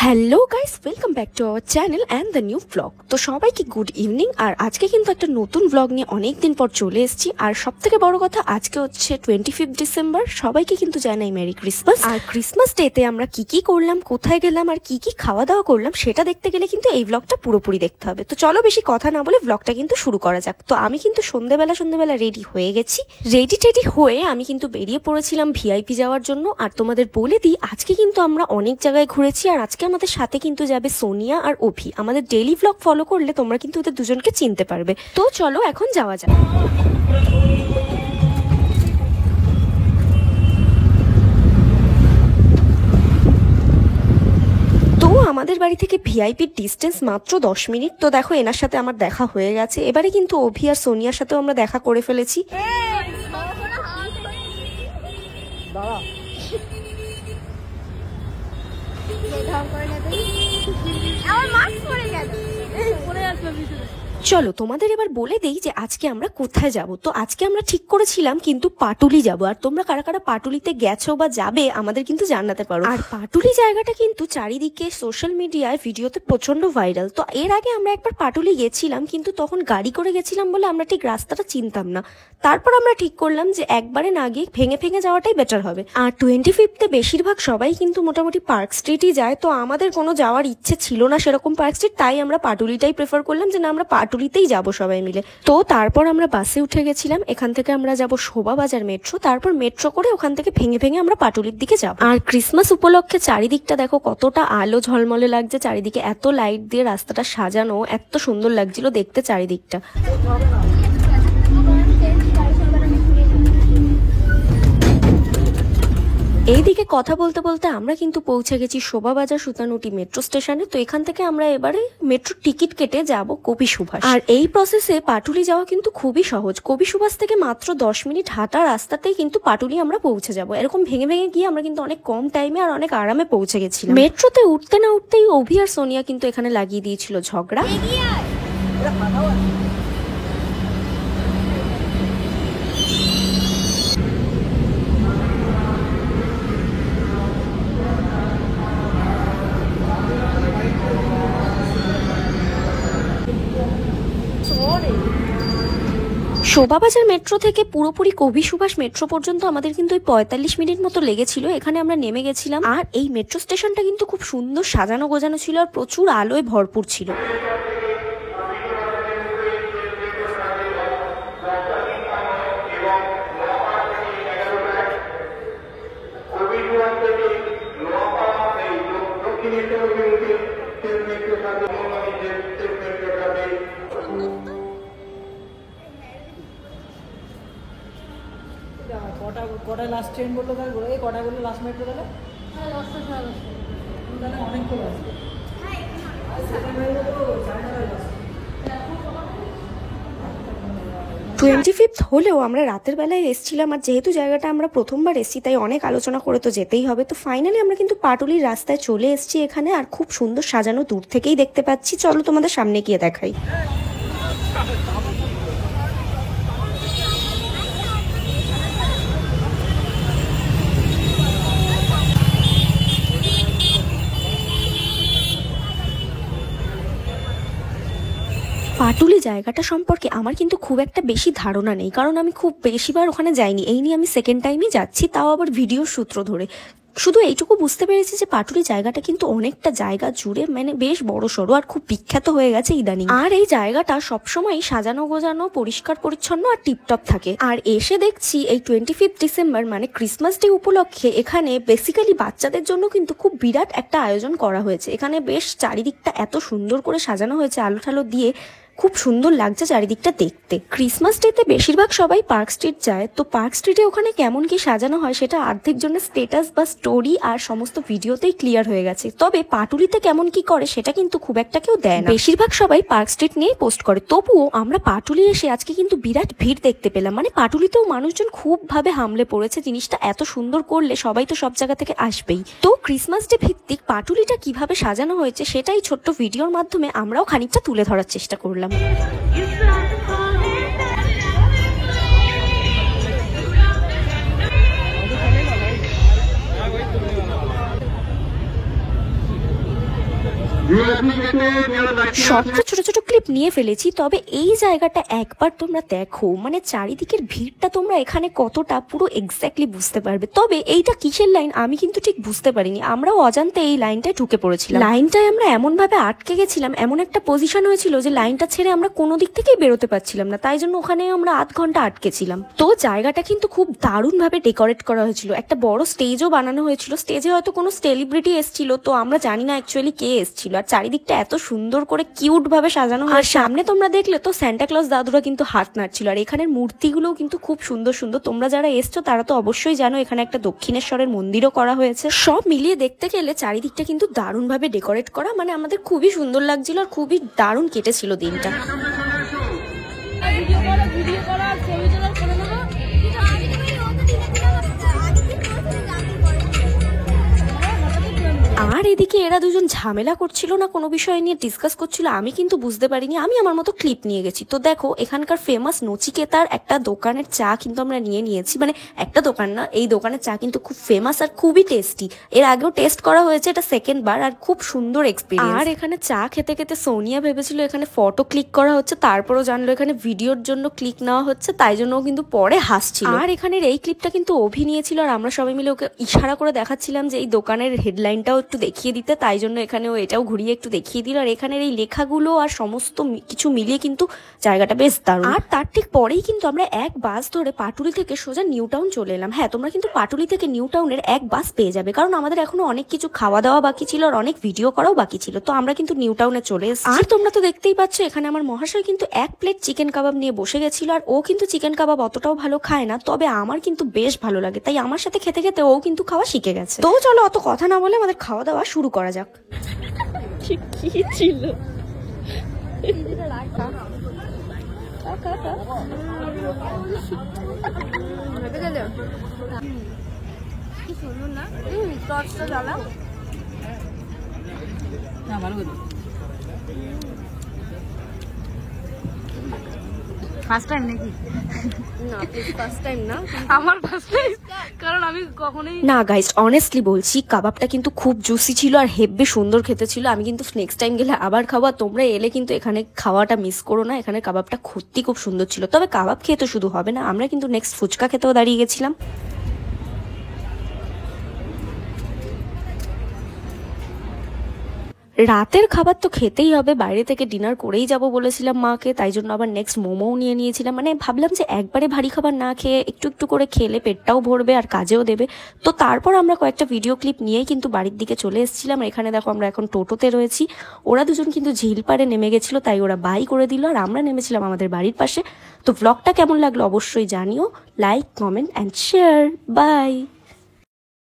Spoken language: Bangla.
Hello guys, welcome back to our channel and the new blog. তো সবাইকে গুড ইভিনিং। আর আজকে কিন্তু একটা নতুন ব্লগ নিয়ে অনেকদিন পর চলে এসেছি। আর সব থেকে বড় কথা, আজকে হচ্ছে 25 ডিসেম্বর। সবাইকে কিন্তু জানাই মেরি ক্রিসমাস। আর ক্রিসমাস ডেতে আমরা কি কি করলাম, কোথায় গেলাম আর কি কি খাওয়া দাওয়া করলাম সেটা দেখতে গেলে কিন্তু এই ব্লগটা পুরোপুরি দেখতে হবে। তো চলো বেশি কথা না বলে ব্লগটা কিন্তু শুরু করা যাক। তো আমি কিন্তু সন্ধ্যেবেলা রেডি হয়ে গেছি। রেডি হয়ে আমি কিন্তু বেরিয়ে পড়েছিলাম ভিআইপি যাওয়ার জন্য। আর তোমাদের বলে দিই, আজকে কিন্তু আমরা অনেক জায়গায় ঘুরেছি। আর আজকে আমাদের সাথে কিন্তু যাবে সোনিয়া আর অভি। আমাদের ডেইলি ব্লগ ফলো করলে তোমরা কিন্তু ওদের দুজনকে চিনতে পারবে। তো চলো এখন যাওয়া যাক। তো আমাদের বাড়ি থেকে ভিআইপির ডিস্টেন্স মাত্র 10 মিনিট। তো দেখো, এনার সাথে আমার দেখা হয়ে গেছে। এবারে কিন্তু অভি আর সোনিয়ার সাথেও আমরা দেখা করে ফেলেছি। চলো তোমাদের এবার বলে দেই যে আজকে আমরা কোথায় যাব। তো আজকে আমরা ঠিক করেছিলাম কিন্তু পাটুলি যাব। আর তোমরা কারা কারা পাটুলিতে গেছো বা যাবে আমাদের কিন্তু জানাতে পারো। আর পাটুলি জায়গাটা কিন্তু চারিদিকে সোশ্যাল মিডিয়ায় ভিডিওতে প্রচন্ড ভাইরাল। তো এর আগে আমরা একবার পাটুলি গেছিলাম, কিন্তু তখন গাড়ি করে গেছিলাম বলে আমরা ঠিক রাস্তাটা চিনতাম না। তারপর আমরা ঠিক করলাম যে একবারে না গিয়ে ভেঙে যাওয়াটাই বেটার হবে। আর 25-তে বেশিরভাগ সবাই কিন্তু মোটামুটি পার্ক স্ট্রিটই যায়। তো আমাদের কোনো যাওয়ার ইচ্ছে ছিল না সেরকম পার্ক স্ট্রিট, তাই আমরা পাটুলিটাই প্রেফার করলাম যে না, আমরা পাটুলিতেই যাবো সবাই মিলে। তো তারপর আমরা বাসে উঠে গেছিলাম। এখান থেকে আমরা যাব শোভাবাজার মেট্রো, তারপর মেট্রো করে ওখান থেকে ভেঙে আমরা পাটুলির দিকে যাব। আর ক্রিসমাস উপলক্ষে চারিদিকটা দেখো কতটা আলো ঝলমলে লাগছে। চারিদিকে এত লাইট দিয়ে রাস্তাটা সাজানো, এত সুন্দর লাগছিল দেখতে চারিদিকটা। এইদিকে কথা বলতে বলতে আমরা কিন্তু পৌঁছে গেছি শোভাবাজার সুতানুটি মেট্রো স্টেশনে। তো এখান থেকে আমরা এবারে মেট্রো টিকিট কেটে যাব কবি সুভাষ। আর এই প্রসেসে পাটুলি যাওয়া কিন্তু খুবই সহজ। কবি সুভাষ থেকে মাত্র 10 মিনিট হাঁটা রাস্তাতেই কিন্তু পাটুলি আমরা পৌঁছে যাব। এরকম ভেঙে গিয়ে আমরা কিন্তু অনেক কম টাইমে আর অনেক আরামে পৌঁছে গেছিলাম। মেট্রোতে উঠতে না উঠতেই অভি আর সোনিয়া কিন্তু এখানে লাগিয়ে দিয়েছিল ঝগড়া। শোভাবাজার মেট্রো থেকে পুরোপুরি কবি সুভাষ মেট্রো পর্যন্ত আমাদের কিন্তু ওই 45 মিনিট মতো লেগেছিল। এখানে আমরা নেমে গেছিলাম। আর এই মেট্রো স্টেশনটা কিন্তু খুব সুন্দর সাজানো গোজানো ছিল আর প্রচুর আলোয় ভরপুর ছিল। কটা লাস্ট ট্রেন বললো তাহলে এই কটা বললো লাস্ট মেট্রো তাহলে অনেকগুলো আসবে। 25th হলেও আমরা রাতের বেলায় এসেছিলাম। আর যেহেতু জায়গাটা আমরা প্রথমবার এসেছি তাই অনেক আলোচনা করে তো যেতেই হবে। তো ফাইনালি আমরা কিন্তু পাটুলির রাস্তায় চলে এসেছি এখানে। আর খুব সুন্দর সাজানো, দূর থেকেই দেখতে পাচ্ছি। চলো তোমাদের সামনে গিয়ে দেখাই। পাটুলি জায়গাটা সম্পর্কে আমার কিন্তু খুব একটা বেশি ধারণা নেই, কারণ আমি খুব বেশিবার ওখানে যাইনি। এই নিয়ে আমি সেকেন্ড টাইমই যাচ্ছি, তাও আবার ভিডিওর সূত্র ধরে। শুধু এইটুকু বুঝতে পেরেছি যে পাটুলি জায়গাটা কিন্তু অনেকটা জায়গা জুড়ে মানে বেশ বড় সড়ো আর খুব বিখ্যাত হয়ে গেছে ইদানিং। আর এই জায়গাটা সবসময় সাজানো গোজানো, পরিষ্কার পরিচ্ছন্ন আর টিপটপ থাকে। আর এসে দেখছি এই 25 ডিসেম্বর মানে ক্রিসমাস ডে উপলক্ষে এখানে বেসিক্যালি বাচ্চাদের জন্য কিন্তু খুব বিরাট একটা আয়োজন করা হয়েছে। এখানে বেশ চারিদিকটা এত সুন্দর করে সাজানো হয়েছে আলো ঠালো দিয়ে, খুব সুন্দর লাগছে চারিদিকটা দেখতে। ক্রিসমাস ডেতে বেশিরভাগ সবাই পার্ক স্ট্রিট যায়। তো পার্ক স্ট্রিটে ওখানে কেমন কি সাজানো হয় সেটা অর্ধেক জনের স্টেটাস বা স্টোরি আর সমস্ত ভিডিওতেই ক্লিয়ার হয়ে গেছে। তবে পাটুলিতে কেমন কি করে সেটা কিন্তু খুব একটা কেউ দেয় না। বেশিরভাগ সবাই পার্ক স্ট্রিট নিয়েই পোস্ট করে। তবুও আমরা পাটুলি এসে আজকে কিন্তু বিরাট ভিড় দেখতে পেলাম। মানে পাটুলিতেও মানুষজন খুব ভাবে হামলে পড়েছে। জিনিসটা এত সুন্দর করলে সবাই তো সব জায়গা থেকে আসবেই। তো ক্রিসমাস ডে ভিত্তিক পাটুলিটা কিভাবে সাজানো হয়েছে সেটাই ছোট্ট ভিডিওর মাধ্যমে আমরাও খানিকটা তুলে ধরার চেষ্টা করলাম। সবটা ছোট ছোট ক্লিপ নিয়ে ফেলেছি, তবে এই জায়গাটা একবার তোমরা দেখো, মানে চারিদিকের ভিড়টা তোমরা এখানে কতটা পুরো এক্স্যাক্টলি বুঝতে পারবে। তবে এইটা কিসের লাইন আমি কিন্তু ঠিক বুঝতে পারিনি, আমরাও অজান্তে এই লাইনটায় ঢুকে পড়েছিলাম। লাইনটায় আমরা এমন ভাবে আটকে গেছিলাম, এমন একটা পজিশন হয়েছিল যে লাইনটা ছেড়ে আমরা কোনো দিক থেকেই বেরোতে পারছিলাম না, তাই জন্য ওখানে আমরা আধ ঘন্টা আটকেছিলাম। তো জায়গাটা কিন্তু খুব দারুণ ভাবে ডেকোরেট করা হয়েছিল, একটা বড় স্টেজও বানানো হয়েছিল। স্টেজে হয়তো কোনো সেলিব্রিটি এসেছিল, তো আমরা জানি না অ্যাকচুয়ালি কে এসেছিল। আর চারিদিকটা এত সুন্দর করে কিউট ভাবে সাজানো, আর সামনে তোমরা দেখলে তো স্যান্টা ক্লজ দাদুরা কিন্তু হাত নাড়ছিল। আর এখানের মূর্তিগুলোও কিন্তু খুব সুন্দর সুন্দর, তোমরা যারা এসছো তারা তো অবশ্যই জানো এখানে একটা দক্ষিণেশ্বরের মন্দিরও করা হয়েছে। সব মিলিয়ে দেখতে গেলে চারিদিকটা কিন্তু দারুণ ভাবে ডেকোরেট করা, মানে আমাদের খুবই সুন্দর লাগছিল আর খুবই দারুণ কেটেছিল দিনটা। আর এদিকে এরা দুজন ঝামেলা করছিল না কোনো বিষয় নিয়ে ডিসকাস করছিল, আমি কিন্তু বুঝতে পারিনি, আমি আমার মতো ক্লিপ নিয়ে গেছি। তো দেখো এখানকার ফেমাস নচিকেতার একটা দোকানের চা কিন্তু আমরা নিয়েছি, মানে একটা দোকান না, এই দোকানের চা কিন্তু খুব ফেমাস আর খুবই টেস্টি। এর আগেও টেস্ট করা হয়েছে, এটা সেকেন্ড বার, আর খুব সুন্দর এক্সপিরিয়েন্স। আর এখানে চা খেতে খেতে সোনিয়া ভেবেছিল এখানে ফটো ক্লিক করা হচ্ছে, তারপরও জানলো এখানে ভিডিওর জন্য ক্লিক নেওয়া হচ্ছে, তাই জন্য ও কিন্তু পরে হাসছিল। আর এখানের এই ক্লিপটা কিন্তু অভি নিয়েছিল, আর আমরা সবাই মিলে ওকে ইশারা করে দেখাচ্ছিলাম যে এই দোকানের হেডলাইনটাও একটু দেখিয়ে দিতে, তাই জন্য এখানে ও এটাও ঘুরিয়ে একটু দেখিয়ে দিল। আর এখানের এই লেখাগুলো আর সমস্ত কিছু মিলিয়ে কিন্তু জায়গাটা বেশ দারুণ। আর তার ঠিক পরেই কিন্তু আমরা এক বাস ধরে পাটুলি থেকে সোজা নিউ টাউন চলে এলাম। হ্যাঁ, তোমরা কিন্তু পাটুলি থেকে নিউ টাউনের এক বাস পেয়ে যাবে, কারণ আমাদের এখনো অনেক কিছু খাওয়া দাওয়া বাকি ছিল আর অনেক ভিডিও করাও বাকি ছিল। তো আমরা কিন্তু নিউ টাউনে চলে এসেছি। আর তোমরা তো দেখতেই পাচ্ছ এখানে আমার মহাশয় কিন্তু এক প্লেট চিকেন কাবাব নিয়ে বসে গেছিল। আর ও কিন্তু চিকেন কাবাব অতটাও ভালো খায় না, তবে আমার কিন্তু বেশ ভালো লাগে, তাই আমার সাথে খেতে খেতে ও কিন্তু খাওয়া শিখে গেছে। তো চলো অত কথা না বলে আমাদের খাওয়া দাওয়া শুরু করা যাক। কি ছিল না ভালো করে ফার্স্ট টাইম নাকি? না ফার্স্ট টাইম না, আমার ফার্স্ট টাইম, কারণ আমি কখনোই না গাইস অনেস্টলি বলছি কাবাবটা কিন্তু খুব জুসি ছিল আর হেব্বি সুন্দর খেতে ছিল। আমি কিন্তু নেক্সট টাইম গেলে আবার খাবো, তোমরা এলে কিন্তু এখানে খাওয়াটা মিস করো না, এখানে কাবাবটা সত্যি খুব সুন্দর ছিল। তবে কাবাব খেয়ে তো শুধু হবে না, আমরা কিন্তু নেক্সট ফুচকা খেতেও দাঁড়িয়ে গেছিলাম। রাতের খাবার তো খেতেই হবে, বাইরে থেকে ডিনার করেই যাব বলেছিলাম মাকে, তাই জন্য আবার নেক্সট মোমোও নিয়েছিলাম। মানে ভাবলাম যে একবারে ভারী খাবার না খেয়ে একটু একটু করে খেলে পেটটাও ভরবে আর কাজেও দেবে। তো তারপর আমরা কয়েকটা ভিডিও ক্লিপ নিয়েই কিন্তু বাড়ির দিকে চলে এসেছিলাম। এখানে দেখো আমরা এখন টোটোতে রয়েছি, ওরা দুজন কিন্তু ঝিল পাড়ে নেমে গেছিলো, তাই ওরা বাই করে দিল আর আমরা নেমেছিলাম আমাদের বাড়ির পাশে। তো ব্লগটা কেমন লাগলো অবশ্যই জানিও, like comment and share, by.